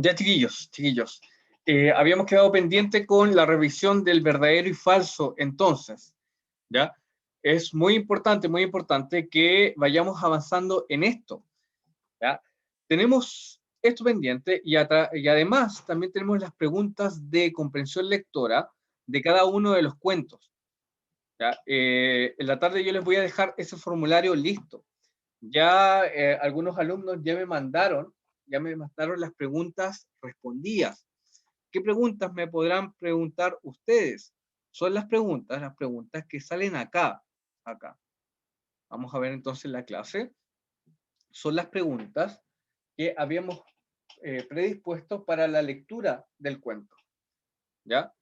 Ya, chiquillos. Habíamos quedado pendiente con la revisión del verdadero y falso, entonces, ¿ya? Es muy importante que vayamos avanzando en esto, ¿ya? Tenemos esto pendiente y además también tenemos las preguntas de comprensión lectora de cada uno de los cuentos, ¿ya? En la tarde yo les voy a dejar ese formulario listo. Ya algunos alumnos ya me mandaron las preguntas respondidas. ¿Qué preguntas me podrán preguntar ustedes? Son las preguntas que salen acá. Vamos a ver entonces la clase. Son las preguntas que habíamos predispuesto para la lectura del cuento. ¿Ya?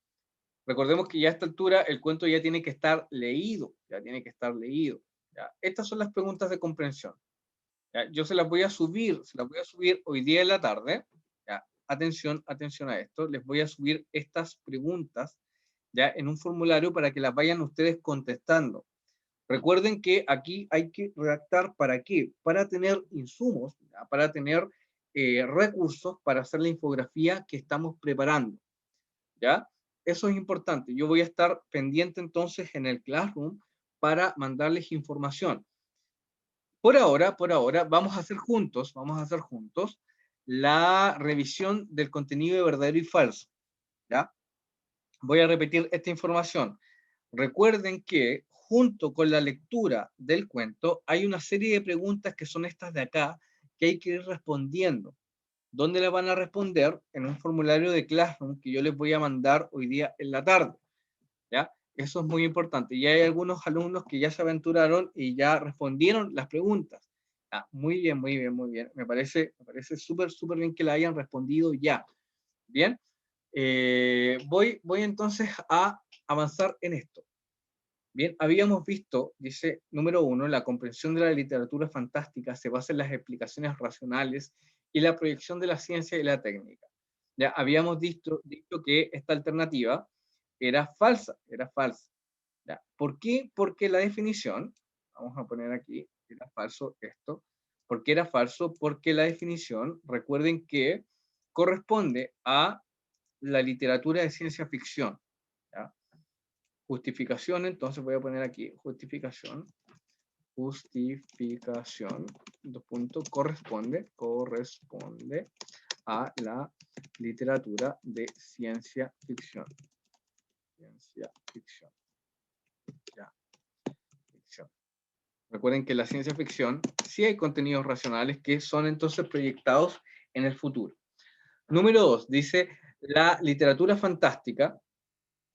Recordemos que ya a esta altura el cuento ya tiene que estar leído. ¿Ya? Estas son las preguntas de comprensión. ¿Ya? Yo se las voy a subir hoy día en la tarde. ¿Ya? Atención a esto. Les voy a subir estas preguntas ya en un formulario para que las vayan ustedes contestando. Recuerden que aquí hay que redactar ¿para qué? Para tener insumos, ¿ya? Para tener recursos para hacer la infografía que estamos preparando. ¿Ya? Eso es importante. Yo voy a estar pendiente entonces en el Classroom para mandarles información. Por ahora, vamos a hacer juntos la revisión del contenido de verdadero y falso. ¿Ya? Voy a repetir esta información. Recuerden que junto con la lectura del cuento hay una serie de preguntas que son estas de acá que hay que ir respondiendo. ¿Dónde las van a responder? En un formulario de Classroom que yo les voy a mandar hoy día en la tarde. ¿Ya? Eso es muy importante. Y hay algunos alumnos que ya se aventuraron y ya respondieron las preguntas. Muy bien. Me parece súper bien que la hayan respondido ya. Bien. Voy entonces a avanzar en esto. Bien, habíamos visto, dice, número 1, la comprensión de la literatura fantástica se basa en las explicaciones racionales y la proyección de la ciencia y la técnica. Ya habíamos dicho que esta alternativa era falsa. ¿Ya? ¿Por qué? Porque la definición, vamos a poner aquí, era falso esto. ¿Por qué era falso? Porque la definición, recuerden que corresponde a la literatura de ciencia ficción. ¿Ya? Justificación, entonces voy a poner aquí, justificación, dos puntos, corresponde a la literatura de ciencia ficción. Ya. Ficción. Recuerden que en la ciencia ficción sí hay contenidos racionales que son entonces proyectados en el futuro. Número 2, dice, la literatura fantástica,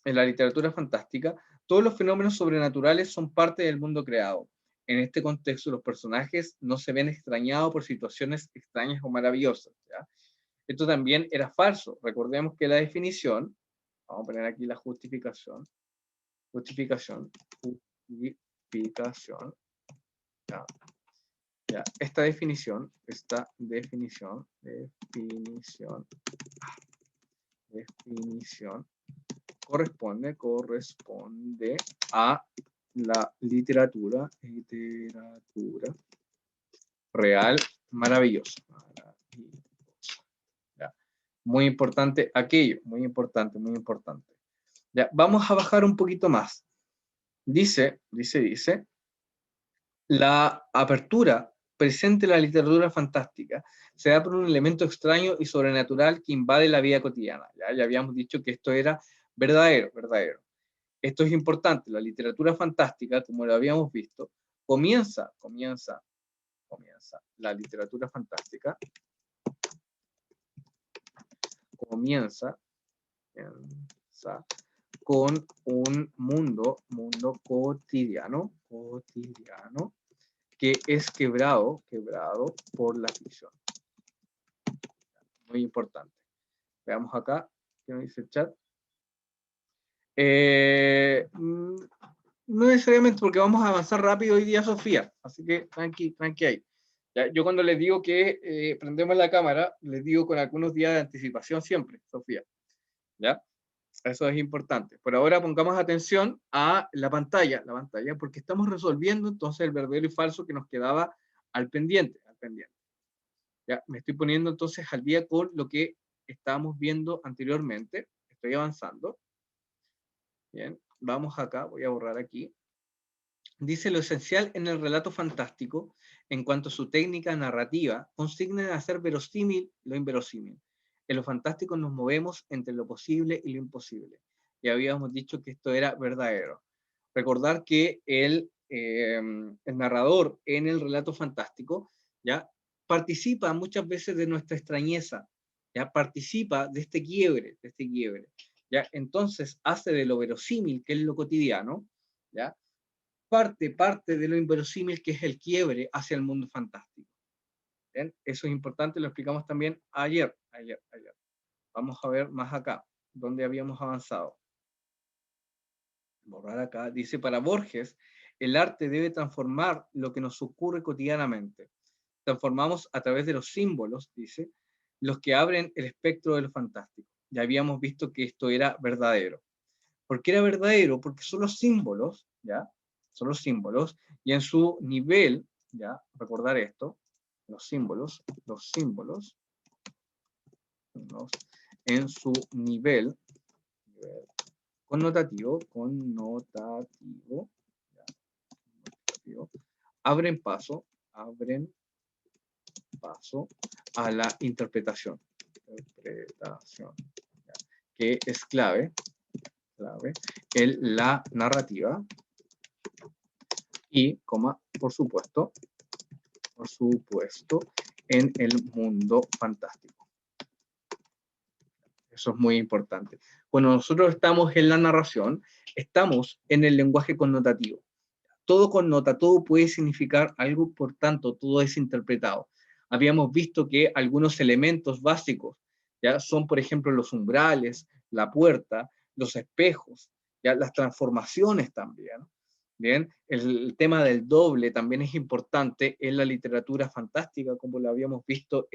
en la literatura fantástica, todos los fenómenos sobrenaturales son parte del mundo creado. En este contexto, los personajes no se ven extrañados por situaciones extrañas o maravillosas. ¿Ya? Esto también era falso. Recordemos que la definición, vamos a poner aquí la justificación, ¿ya? ¿Ya? Esta definición corresponde a la literatura real maravillosa. ¿Ya? Muy importante aquello, muy importante. Ya, vamos a bajar un poquito más. Dice, la apertura presente en la literatura fantástica se da por un elemento extraño y sobrenatural que invade la vida cotidiana. Ya habíamos dicho que esto era verdadero. Esto es importante. La literatura fantástica, como lo habíamos visto, comienza la literatura fantástica, comienza con un mundo cotidiano que es quebrado por la ficción. Muy importante. Veamos acá, ¿qué nos dice el chat? No necesariamente, porque vamos a avanzar rápido hoy día, Sofía, así que tranqui ahí. ¿Ya? Yo cuando les digo que prendemos la cámara, les digo con algunos días de anticipación siempre, Sofía. ¿Ya? Eso es importante. Por ahora pongamos atención a la pantalla, porque estamos resolviendo entonces el verdadero y falso que nos quedaba al pendiente. ¿Ya? Me estoy poniendo entonces al día con lo que que estábamos viendo anteriormente. Estoy avanzando. Bien, vamos acá, voy a borrar aquí. Dice: lo esencial en el relato fantástico, en cuanto a su técnica narrativa, consiste en hacer verosímil lo inverosímil. En lo fantástico nos movemos entre lo posible y lo imposible. Ya habíamos dicho que esto era verdadero. Recordar que el narrador en el relato fantástico ya participa muchas veces de nuestra extrañeza, ya participa de este quiebre, ya entonces hace de lo verosímil, que es lo cotidiano, ya parte de lo inverosímil, que es el quiebre hacia el mundo fantástico. ¿Bien? Eso es importante, lo explicamos también ayer. Vamos a ver más acá, donde habíamos avanzado. Borrar acá. Dice: para Borges, el arte debe transformar lo que nos ocurre cotidianamente. Transformamos a través de los símbolos, dice, los que abren el espectro de lo fantástico. Ya habíamos visto que esto era verdadero. ¿Por qué era verdadero? Porque son los símbolos, ¿ya? Son los símbolos, y en su nivel, ¿ya? Recordar esto, los símbolos, en su nivel connotativo, ¿ya? Abren paso a la interpretación, ¿ya? Que es clave en la narrativa y, por supuesto, en el mundo fantástico. Eso es muy importante. Cuando nosotros estamos en la narración, estamos en el lenguaje connotativo. Todo connota, todo puede significar algo, por tanto, todo es interpretado. Habíamos visto que algunos elementos básicos, ¿ya? Son, por ejemplo, los umbrales, la puerta, los espejos, ¿ya? Las transformaciones también. Bien, el tema del doble también es importante en la literatura fantástica, como lo habíamos visto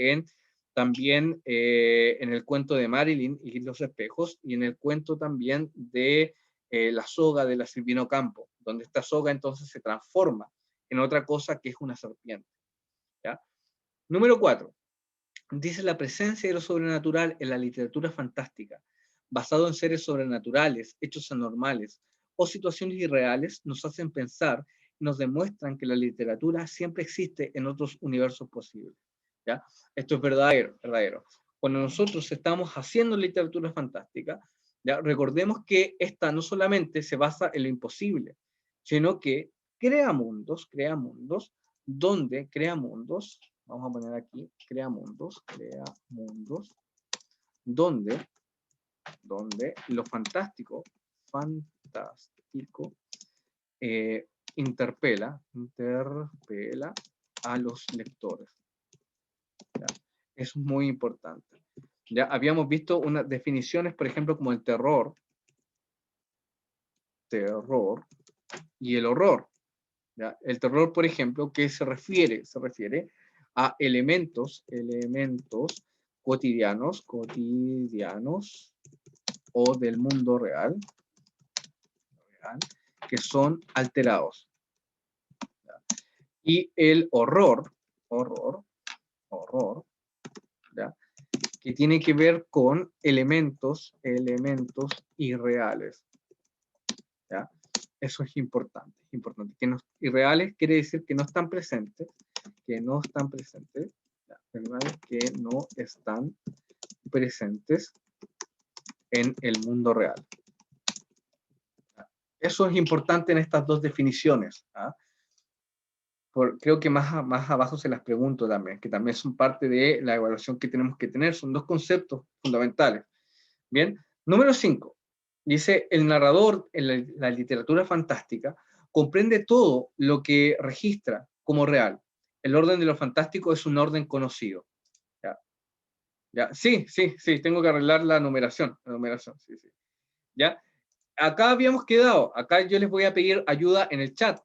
también en el cuento de Marilyn y los espejos, y en el cuento también de la soga de la Silvino Campo, donde esta soga entonces se transforma en otra cosa que es una serpiente. ¿Ya? Número 4. Dice: la presencia de lo sobrenatural en la literatura fantástica, basado en seres sobrenaturales, hechos anormales o situaciones irreales, nos hacen pensar y nos demuestran que la literatura siempre existe en otros universos posibles. ¿Ya? Esto es verdadero. Cuando nosotros estamos haciendo literatura fantástica, ¿ya? Recordemos que esta no solamente se basa en lo imposible, sino que crea mundos, vamos a poner aquí, crea mundos, donde lo fantástico interpela a los lectores. ¿Ya? Eso es muy importante. Ya habíamos visto unas definiciones, por ejemplo, como el terror y el horror. ¿Ya? El terror, por ejemplo, ¿qué se refiere? Se refiere a elementos cotidianos o del mundo real que son alterados. ¿Ya? Y el horror, ¿ya? Que tiene que ver con elementos irreales. ¿Ya? Eso es importante. Que irreales quiere decir que no están presentes, ¿ya? Que no están presentes en el mundo real. ¿Ya? Eso es importante en estas dos definiciones. ¿Ya? Creo que más abajo se las pregunto también, que también son parte de la evaluación que tenemos que tener. Son dos conceptos fundamentales. Bien, número 5. Dice: el narrador en la literatura fantástica comprende todo lo que registra como real. El orden de lo fantástico es un orden conocido. ¿Ya? ¿Ya? Sí, tengo que arreglar la numeración, sí. ¿Ya? Acá habíamos quedado, acá yo les voy a pedir ayuda en el chat.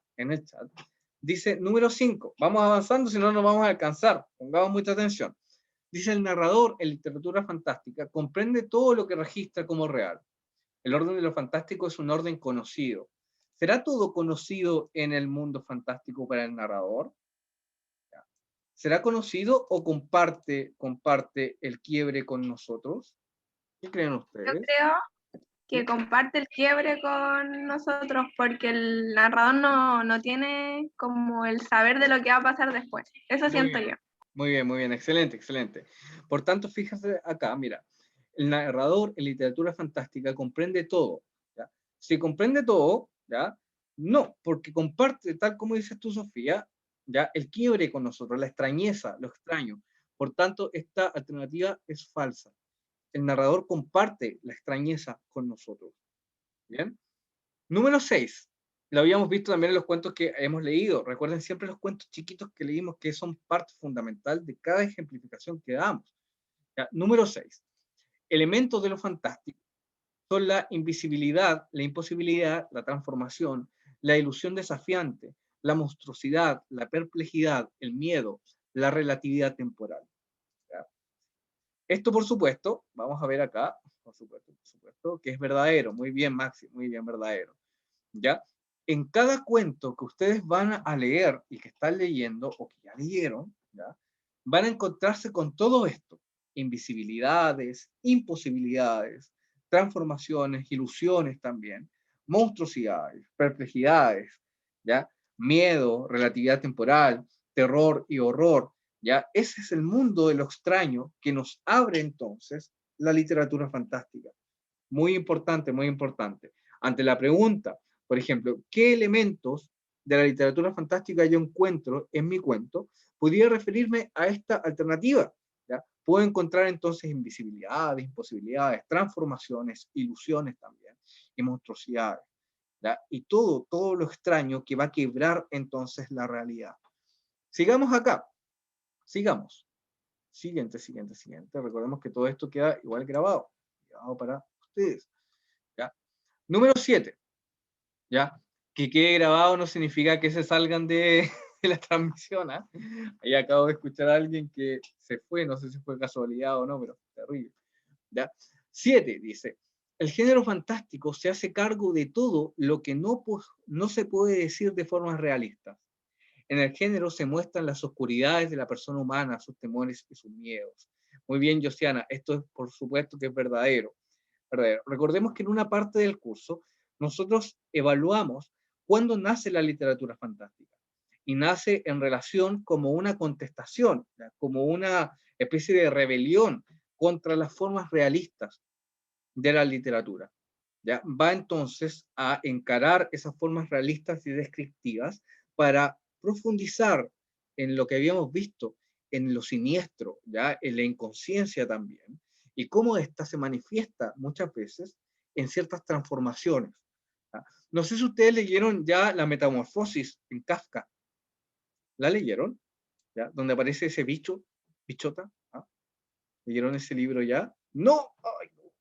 Dice número 5, vamos avanzando, si no nos vamos a alcanzar, pongamos mucha atención. Dice: el narrador en literatura fantástica comprende todo lo que registra como real. El orden de lo fantástico es un orden conocido. ¿Será todo conocido en el mundo fantástico para el narrador? ¿Ya? ¿Será conocido o comparte el quiebre con nosotros? ¿Qué creen Yo ustedes? creo que ¿Sí? comparte el quiebre con nosotros porque el narrador no tiene como el saber de lo que va a pasar después. Eso Muy siento bien, yo. muy bien, excelente, excelente. Por tanto, fíjate acá, mira, el narrador en literatura fantástica comprende todo, ¿ya? Si comprende todo, ¿ya? No, porque comparte, tal como dices tú, Sofía, ¿ya? El quiebre con nosotros, la extrañeza, lo extraño. Por tanto, esta alternativa es falsa. El narrador comparte la extrañeza con nosotros, ¿bien? Número 6. Lo habíamos visto también en los cuentos que hemos leído. Recuerden siempre los cuentos chiquitos que leímos que son parte fundamental de cada ejemplificación que damos. ¿Ya? Número 6. Elementos de lo fantástico son la invisibilidad, la imposibilidad, la transformación, la ilusión desafiante, la monstruosidad, la perplejidad, el miedo, la relatividad temporal. ¿Ya? Esto, por supuesto, vamos a ver acá, por supuesto, que es verdadero. Muy bien, Maxi, muy bien, verdadero. ¿Ya? En cada cuento que ustedes van a leer y que están leyendo o que ya leyeron, ¿ya? Van a encontrarse con todo esto, invisibilidades, imposibilidades, transformaciones, ilusiones también, monstruosidades, perplejidades, ¿ya? Miedo, relatividad temporal, terror y horror, ¿ya? Ese es el mundo de lo extraño que nos abre entonces la literatura fantástica. Muy importante, muy importante. Ante la pregunta, por ejemplo, ¿qué elementos de la literatura fantástica yo encuentro en mi cuento? Podría referirme a esta alternativa. ¿Ya? Puedo encontrar entonces invisibilidades, imposibilidades, transformaciones, ilusiones también, y monstruosidades. ¿Ya? Y todo lo extraño que va a quebrar entonces la realidad. Sigamos acá, sigamos. Siguiente. Recordemos que todo esto queda igual grabado para ustedes. ¿Ya? Número 7, ¿ya? Que quede grabado no significa que se salgan de la transmisión, ¿ah? Ahí acabo de escuchar a alguien que se fue, no sé si fue casualidad o no, pero terrible, ¿ya? 7 dice, el género fantástico se hace cargo de todo lo que no se puede decir de forma realista. En el género se muestran las oscuridades de la persona humana, sus temores y sus miedos. Muy bien, Josiana, esto es por supuesto que es verdadero. Recordemos que en una parte del curso nosotros evaluamos cuándo nace la literatura fantástica. Y nace en relación como una contestación, ¿ya? Como una especie de rebelión contra las formas realistas de la literatura. ¿Ya? Va entonces a encarar esas formas realistas y descriptivas para profundizar en lo que habíamos visto, en lo siniestro, ¿ya? En la inconsciencia también, y cómo ésta se manifiesta muchas veces en ciertas transformaciones. ¿Ya? No sé si ustedes leyeron ya La Metamorfosis en Kafka. ¿La leyeron? ¿Ya? Donde aparece ese bichota. ¿Ah? ¿Leyeron ese libro ya? ¡No! ¡Ay, ¡no!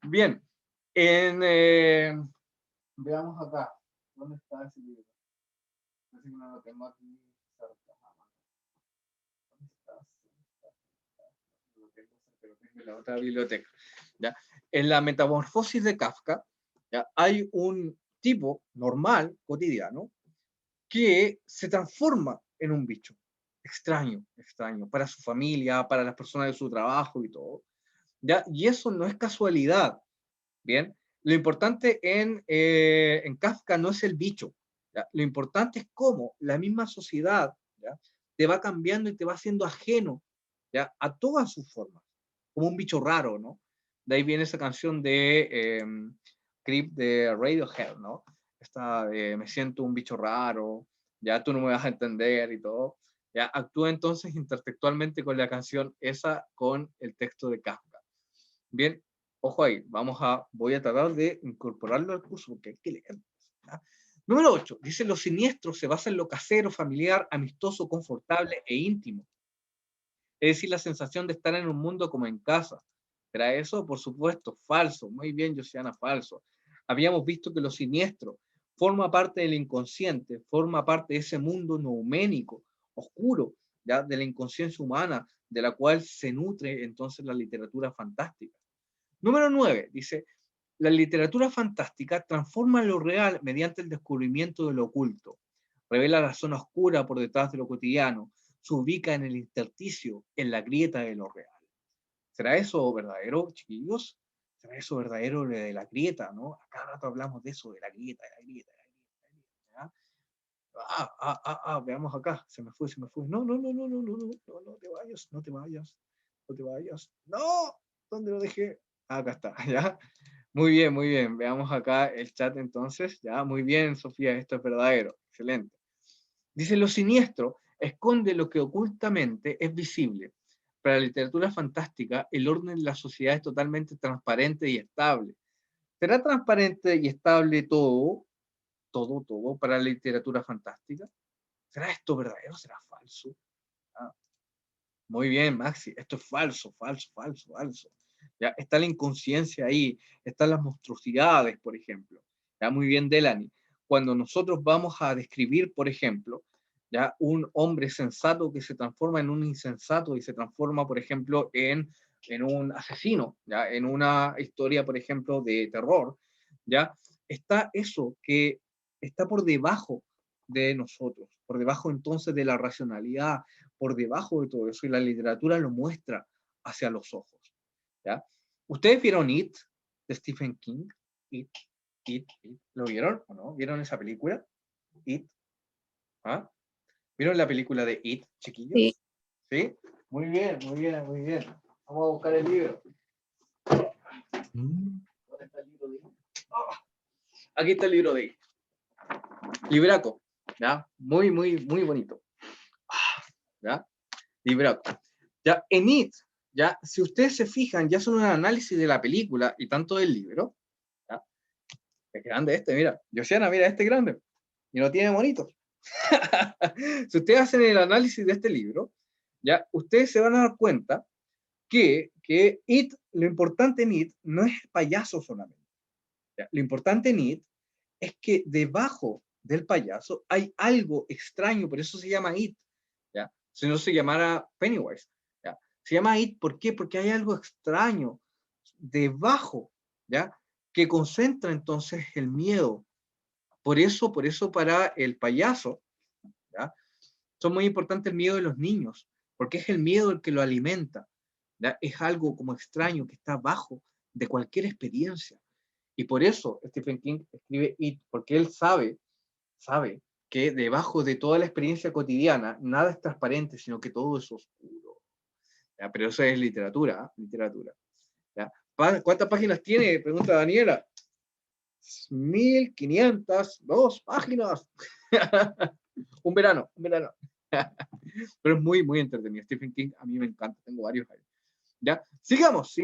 Bien, veamos acá. ¿Dónde está ese libro? Parece que no lo tengo aquí cerca. ¿Dónde está? No lo tengo cerca, lo tengo en la otra biblioteca. ¿Ya? En la Metamorfosis de Kafka, ¿ya? Hay un tipo normal, cotidiano, que se transforma en un bicho. Extraño, para su familia, para las personas de su trabajo y todo. ¿Ya? Y eso no es casualidad. Bien, lo importante en Kafka no es el bicho, ¿ya? Lo importante es cómo la misma sociedad, ¿ya? Te va cambiando y te va haciendo ajeno, ¿ya? A todas sus formas, como un bicho raro, ¿no? De ahí viene esa canción de Creep de Radiohead, ¿no? Esta de me siento un bicho raro, ya tú no me vas a entender y todo. Ya actúa entonces intertextualmente con la canción esa con el texto de Kafka. Bien, ojo ahí, voy a tratar de incorporarlo al curso porque hay que leer. ¿Ya? Número 8, dice, lo siniestro se basa en lo casero, familiar, amistoso, confortable e íntimo. Es decir, la sensación de estar en un mundo como en casa. ¿Era eso? Por supuesto, falso. Muy bien, Josiana, falso. Habíamos visto que lo siniestro forma parte del inconsciente, forma parte de ese mundo nouménico, oscuro, ¿ya? De la inconsciencia humana, de la cual se nutre entonces la literatura fantástica. Número 9 dice, la literatura fantástica transforma lo real mediante el descubrimiento de lo oculto. revela la zona oscura por detrás de lo cotidiano, se ubica en el intersticio, en la grieta de lo real. ¿Será eso verdadero, chiquillos? ¿Será eso verdadero de la grieta, no? A cada rato hablamos de eso, de la grieta, de la grieta, de la grieta, de la grieta, ¿ya? Veamos acá, se me fue, se me fue. No, no, no, no, no, no, no, no, no te vayas, no te vayas, no te vayas. No, ¿dónde lo dejé? Acá está, ¿ya? Muy bien, veamos acá el chat entonces, ¿ya? Muy bien, Sofía, esto es verdadero, excelente. Dice, lo siniestro esconde lo que ocultamente es visible. Para la literatura fantástica, el orden de la sociedad es totalmente transparente y estable. ¿Será transparente y estable todo, todo para la literatura fantástica? ¿Será esto verdadero? ¿Será falso? Ah, muy bien, Maxi, esto es falso, falso, falso, falso. ¿Ya? Está la inconsciencia ahí, están las monstruosidades, por ejemplo. ¿Ya? Muy bien, Delany. Cuando nosotros vamos a describir, por ejemplo, ¿ya? Un hombre sensato que se transforma en un insensato y se transforma, por ejemplo, en un asesino, ¿ya? En una historia, por ejemplo, de terror, ¿ya? Está eso que está por debajo de nosotros, por debajo entonces de la racionalidad, por debajo de todo eso, y la literatura lo muestra hacia los ojos. ¿Ya? ¿Ustedes vieron It, de Stephen King? It, It. ¿Lo vieron o no? ¿Vieron esa película? It. ¿Ah? ¿Vieron la película de It, Sí. chiquillos? ¿Sí? Muy bien, muy bien, muy bien. Vamos a buscar el libro. ¿Dónde está el libro de It? Aquí está el libro de It. Libraco. ¿Ya? Muy, muy, muy bonito. ¿Ya? Libraco. Ya, en It, ya, si ustedes se fijan, ya son un análisis de la película y tanto del libro. ¿Ya? Es grande este, mira. Josiana, mira, este grande. Y no tiene monitos. Si ustedes hacen el análisis de este libro, ya, ustedes se van a dar cuenta que It, lo importante en It no es el payaso solamente. ¿Ya? Lo importante en It es que debajo del payaso hay algo extraño, por eso se llama It. ¿Ya? Si no se llamara Pennywise. ¿Ya? Se llama It, ¿por qué? Porque hay algo extraño debajo, ¿ya? Que concentra entonces el miedo. Por eso para el payaso, ¿ya? Son muy importantes el miedo de los niños, porque es el miedo el que lo alimenta, ¿ya? Es algo como extraño que está abajo de cualquier experiencia. Y por eso Stephen King escribe It, porque él sabe que debajo de toda la experiencia cotidiana nada es transparente, sino que todo es oscuro. ¿Ya? Pero eso es literatura, ¿eh? Literatura. ¿Ya? ¿Cuántas páginas tiene? Pregunta Daniela. 1502 páginas. Un verano, un verano. Pero es muy, muy entretenido. Stephen King, a mí me encanta, tengo varios ahí. ¿Ya? Sigamos.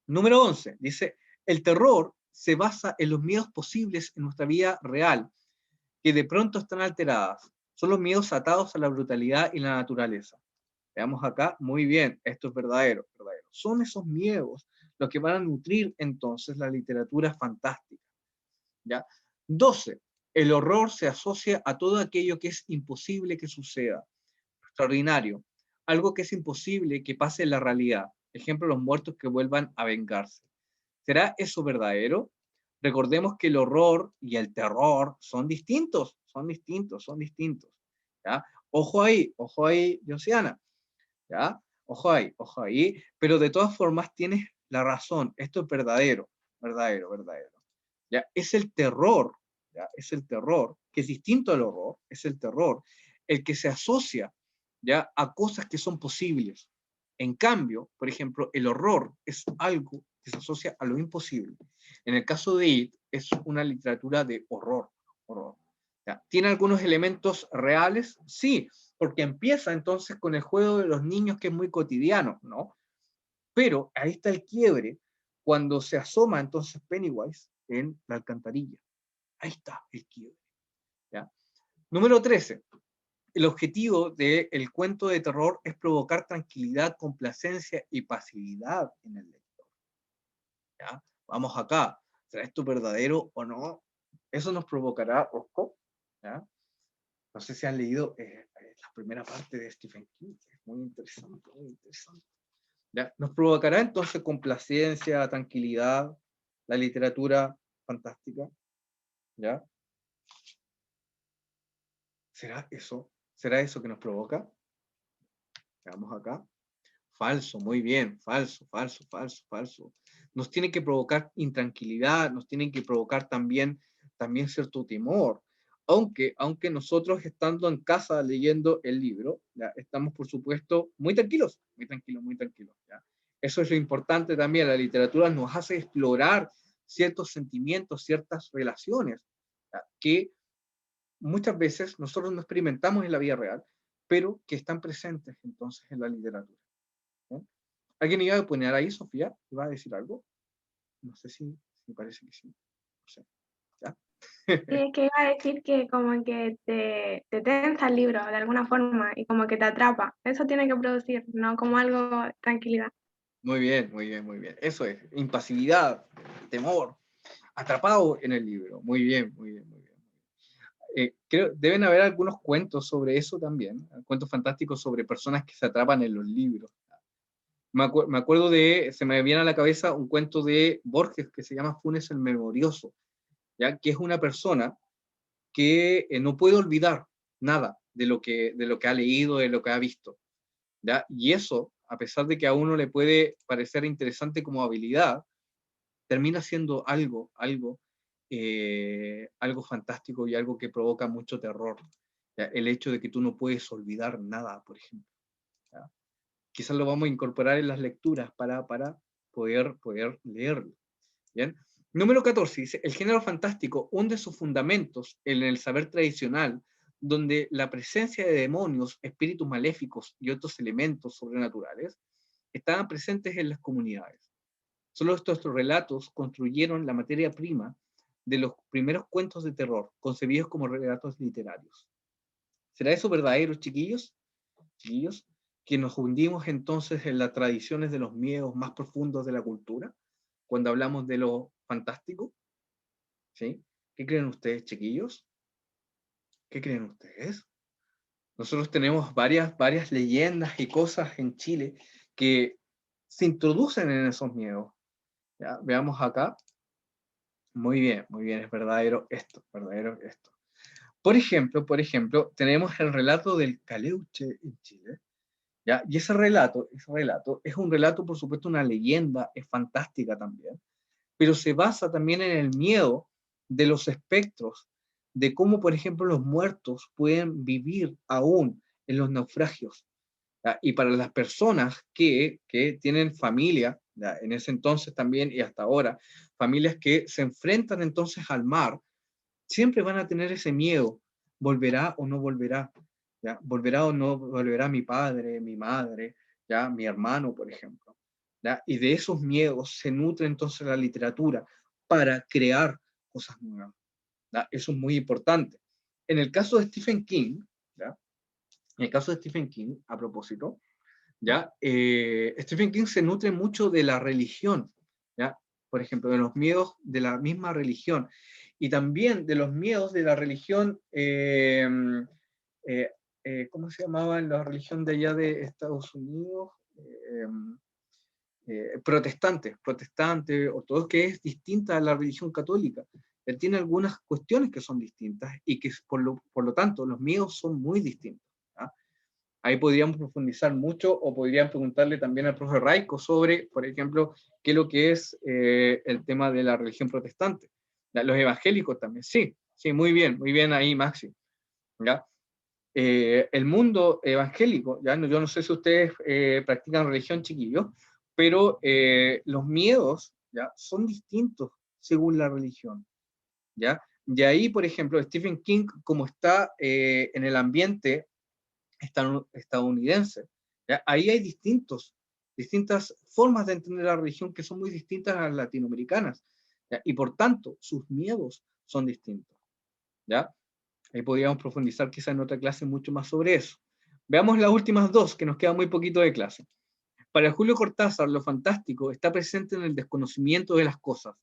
Número 11, dice, el terror se basa en los miedos posibles en nuestra vida real, que de pronto están alteradas. Son los miedos atados a la brutalidad y la naturaleza. Veamos acá, muy bien, esto es verdadero, verdadero. Son esos miedos los que van a nutrir entonces la literatura fantástica. ¿Ya? 12. El horror se asocia a todo aquello que es imposible que suceda. Extraordinario. Algo que es imposible que pase en la realidad. Ejemplo, los muertos que vuelvan a vengarse. ¿Será eso verdadero? Recordemos que el horror y el terror son distintos, son distintos, son distintos. ¿Ya? Ojo ahí, Josiana. ¿Ya? Ojo ahí, pero de todas formas tienes la razón, esto es verdadero, verdadero, verdadero. ¿Ya? Es el terror, ¿ya? Es el terror, que es distinto al horror, es el terror, el que se asocia, ¿ya? A cosas que son posibles. En cambio, por ejemplo, el horror es algo que se asocia a lo imposible. En el caso de It, es una literatura de horror, horror. ¿Ya? ¿Tiene algunos elementos reales? Sí, porque empieza entonces con el juego de los niños que es muy cotidiano, ¿no? Pero ahí está el quiebre cuando se asoma entonces Pennywise en la alcantarilla. Ahí está el quiebre. ¿Ya? Número 13. El objetivo del cuento de terror es provocar tranquilidad, complacencia y pasividad en el lector. ¿Ya? Vamos acá. ¿Será esto verdadero o no? Eso nos provocará osco. ¿Ya? No sé si han leído la primera parte de Stephen King, es muy interesante, muy interesante. ¿Ya? Nos provocará entonces complacencia, tranquilidad, la literatura fantástica. ¿Ya? ¿Será eso? ¿Será eso que nos provoca? Veamos acá. Falso, muy bien, falso, falso, falso, falso. Nos tiene que provocar intranquilidad, nos tiene que provocar también cierto temor. Aunque nosotros estando en casa leyendo el libro, ¿ya? Estamos por supuesto muy tranquilos, muy tranquilos, muy tranquilos. ¿Ya? Eso es lo importante también, la literatura nos hace explorar ciertos sentimientos, ciertas relaciones, ¿ya? Que muchas veces nosotros no experimentamos en la vida real, pero que están presentes entonces en la literatura. ¿Ya? ¿Alguien iba a poner ahí, Sofía? ¿Iba a decir algo? No sé si me parece que sí. No sé. ¿Ya? Sí, es que iba a decir que como que te tensa el libro de alguna forma y como que te atrapa. Eso tiene que producir, no como algo tranquilidad. Muy bien, muy bien, muy bien. Eso es, impasividad, temor, atrapado en el libro. Muy bien, muy bien, muy bien. Creo, deben haber algunos cuentos sobre eso también, cuentos fantásticos sobre personas que se atrapan en los libros. Me acuerdo se me viene a la cabeza un cuento de Borges que se llama Funes el Memorioso, ¿ya? Que es una persona que no puede olvidar nada de lo que ha leído, de lo que ha visto, ¿ya? Y eso, a pesar de que a uno le puede parecer interesante como habilidad, termina siendo algo fantástico y algo que provoca mucho terror. ¿Ya? El hecho de que tú no puedes olvidar nada, por ejemplo. ¿Ya? Quizás lo vamos a incorporar en las lecturas para poder leerlo. ¿Bien? Número 14 dice, el género fantástico hunde sus fundamentos en el saber tradicional, donde la presencia de demonios, espíritus maléficos y otros elementos sobrenaturales estaban presentes en las comunidades. Solo estos relatos construyeron la materia prima de los primeros cuentos de terror, concebidos como relatos literarios. ¿Será eso verdadero, chiquillos? Chiquillos, que nos hundimos entonces en las tradiciones de los miedos más profundos de la cultura, cuando hablamos de lo fantástico. ¿Sí? ¿Qué creen ustedes, chiquillos? ¿Qué creen ustedes? Nosotros tenemos varias leyendas y cosas en Chile que se introducen en esos miedos. ¿Ya? Veamos acá. Muy bien, es verdadero esto, verdadero esto. Por ejemplo, tenemos el relato del Caleuche en Chile, ¿ya? Y ese relato es un relato, por supuesto, una leyenda, es fantástica también, pero se basa también en el miedo de los espectros, de cómo, por ejemplo, los muertos pueden vivir aún en los naufragios. ¿Ya? Y para las personas que tienen familia, ¿ya? En ese entonces también y hasta ahora, familias que se enfrentan entonces al mar, siempre van a tener ese miedo, ¿volverá o no volverá? ¿Ya? ¿Volverá o no volverá mi padre, mi madre, ya mi hermano, por ejemplo? ¿Ya? Y de esos miedos se nutre entonces la literatura para crear cosas nuevas. ¿Ya? Eso es muy importante. En el caso de Stephen King, ¿ya? En el caso de Stephen King, a propósito, ¿ya? Stephen King se nutre mucho de la religión, ¿ya? Por ejemplo, de los miedos de la misma religión y también de los miedos de la religión, ¿cómo se llamaba la religión de allá de Estados Unidos? Protestante, ortodoxo, que es distinta a la religión católica. Él tiene algunas cuestiones que son distintas y que por lo tanto los miedos son muy distintos. ¿Ya? Ahí podríamos profundizar mucho o podrían preguntarle también al profe Raico sobre, por ejemplo, qué es lo que es el tema de la religión protestante. Los evangélicos también, sí, sí, muy bien ahí, Maxi. ¿Ya? El mundo evangélico, ¿ya? Yo no sé si ustedes practican religión, chiquillos, pero los miedos, ¿ya? Son distintos según la religión. ¿Ya? Y ahí, por ejemplo, Stephen King, como está en el ambiente estadounidense. ¿Ya? Ahí hay distintas formas de entender la religión que son muy distintas a las latinoamericanas. ¿Ya? Y por tanto, sus miedos son distintos. ¿Ya? Ahí podríamos profundizar quizá en otra clase mucho más sobre eso. Veamos las últimas dos, que nos queda muy poquito de clase. Para Julio Cortázar, lo fantástico está presente en el desconocimiento de las cosas,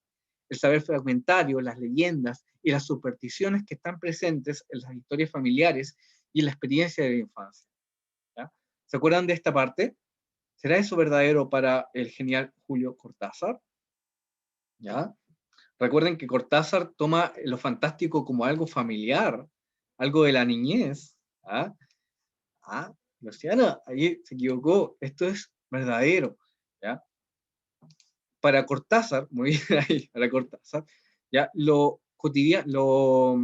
el saber fragmentario, las leyendas y las supersticiones que están presentes en las historias familiares y en la experiencia de la infancia. ¿Ya? ¿Se acuerdan de esta parte? ¿Será eso verdadero para el genial Julio Cortázar? ¿Ya? Recuerden que Cortázar toma lo fantástico como algo familiar, algo de la niñez. ¿Ah? Luciana, ahí se equivocó, esto es verdadero. ¿Ya? Para Cortázar, muy bien ahí, para Cortázar, ¿ya? Lo cotidiano,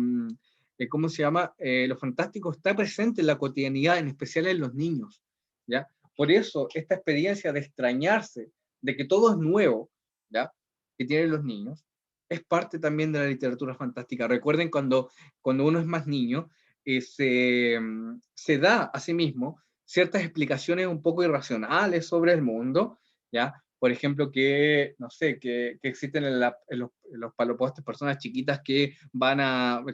¿cómo se llama? Lo fantástico está presente en la cotidianidad, en especial en los niños, ¿ya? Por eso, esta experiencia de extrañarse, de que todo es nuevo, ¿ya? Que tienen los niños, es parte también de la literatura fantástica. Recuerden cuando uno es más niño, se da a sí mismo ciertas explicaciones un poco irracionales sobre el mundo, ¿ya? Por ejemplo, que, no sé, que existen en los palopostes personas chiquitas que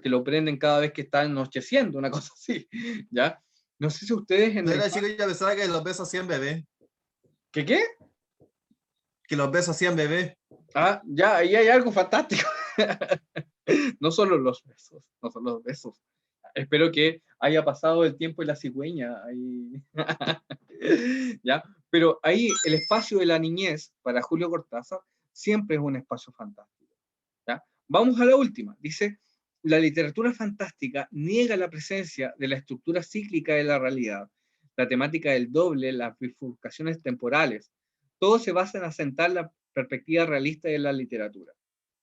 que lo prenden cada vez que está anocheciendo, una cosa así, ¿ya? No sé si ustedes en No el... era chico, yo pensaba que los besos hacían bebé. ¿Qué? Que los besos hacían bebé. Ah, ya, ahí hay algo fantástico. No solo los besos, no solo los besos. Espero que haya pasado el tiempo de la cigüeña. Ahí. ¿Ya? Pero ahí el espacio de la niñez para Julio Cortázar siempre es un espacio fantástico. ¿Ya? Vamos a la última. Dice, la literatura fantástica niega la presencia de la estructura cíclica de la realidad, la temática del doble, las bifurcaciones temporales. Todo se basa en asentar la perspectiva realista de la literatura.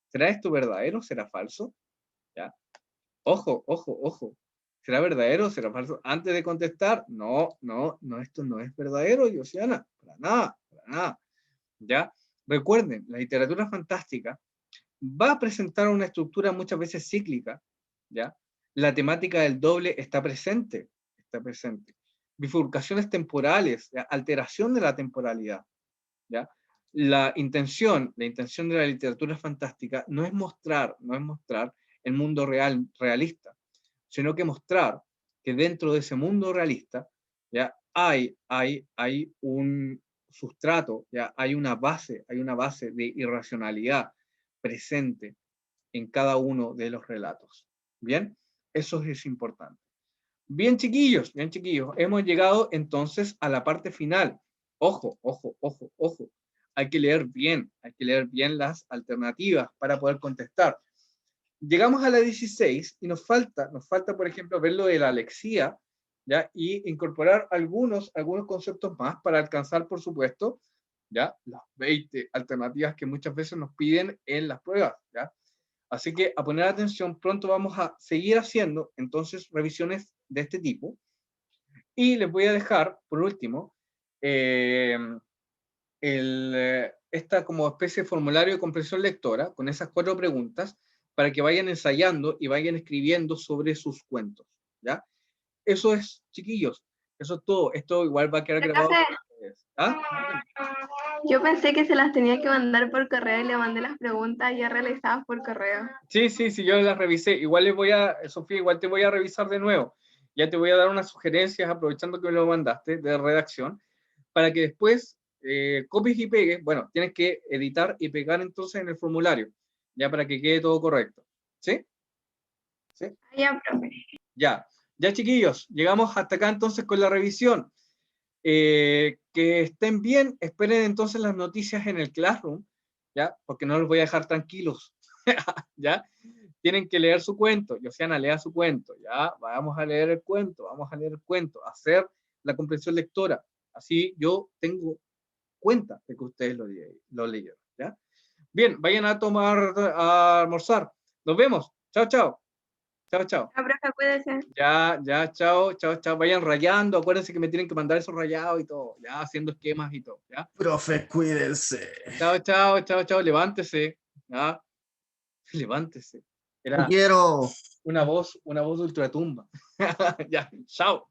¿Será esto verdadero? ¿Será falso? ¿Ya? Ojo, ojo, ojo. ¿Será verdadero? ¿Será falso? Antes de contestar, no, esto no es verdadero, Josiana. Para nada, para nada. ¿Ya? Recuerden, la literatura fantástica va a presentar una estructura muchas veces cíclica, ¿ya? La temática del doble está presente, Bifurcaciones temporales, ¿ya? Alteración de la temporalidad, ¿ya? La intención de la literatura fantástica no es mostrar el mundo realista, sino que mostrar que dentro de ese mundo realista, ¿ya? Hay un sustrato, ¿ya? Hay una base de irracionalidad presente en cada uno de los relatos. ¿Bien? Eso es importante. Bien, chiquillos, hemos llegado entonces a la parte final. Ojo, ojo, ojo, ojo. Hay que leer bien las alternativas para poder contestar. Llegamos a la 16 y nos falta, por ejemplo, ver lo de la lexía, ¿ya? Y incorporar algunos conceptos más para alcanzar, por supuesto, ¿ya? Las 20 alternativas que muchas veces nos piden en las pruebas, ¿ya? Así que a poner atención, pronto vamos a seguir haciendo entonces revisiones de este tipo. Y les voy a dejar, por último, esta como especie de formulario de comprensión lectora con esas 4 preguntas para que vayan ensayando y vayan escribiendo sobre sus cuentos, ¿ya? Eso es, chiquillos, eso es todo. Esto igual va a quedar grabado. ¿Ah? Yo pensé que se las tenía que mandar por correo y le mandé las preguntas ya realizadas por correo. Sí, yo las revisé. Igual Sofía, igual te voy a revisar de nuevo. Ya te voy a dar unas sugerencias, aprovechando que me lo mandaste, de redacción, para que después copies y pegues. Bueno, tienes que editar y pegar entonces en el formulario, ya para que quede todo correcto. ¿Sí? ¿Sí? Ya, profe. Ya, chiquillos, llegamos hasta acá entonces con la revisión. Que estén bien, esperen entonces las noticias en el Classroom, ¿ya? Porque no los voy a dejar tranquilos, ¿ya? Tienen que leer su cuento, Josiana, lea su cuento, ¿ya? Vamos a leer el cuento, hacer la comprensión lectora. Así yo tengo cuenta de que ustedes lo leyeron, ¿ya? Bien, vayan a almorzar. Nos vemos. Chao, chao. Chao, chao. La profe, cuídese. Ya, chao. Vayan rayando. Acuérdense que me tienen que mandar esos rayados y todo. Ya, haciendo esquemas y todo. ¿Ya? Profe, cuídense. Chao. Levántese. ¿Ya? Levántese. Era Quiero. una voz de ultratumba. Ya, chao.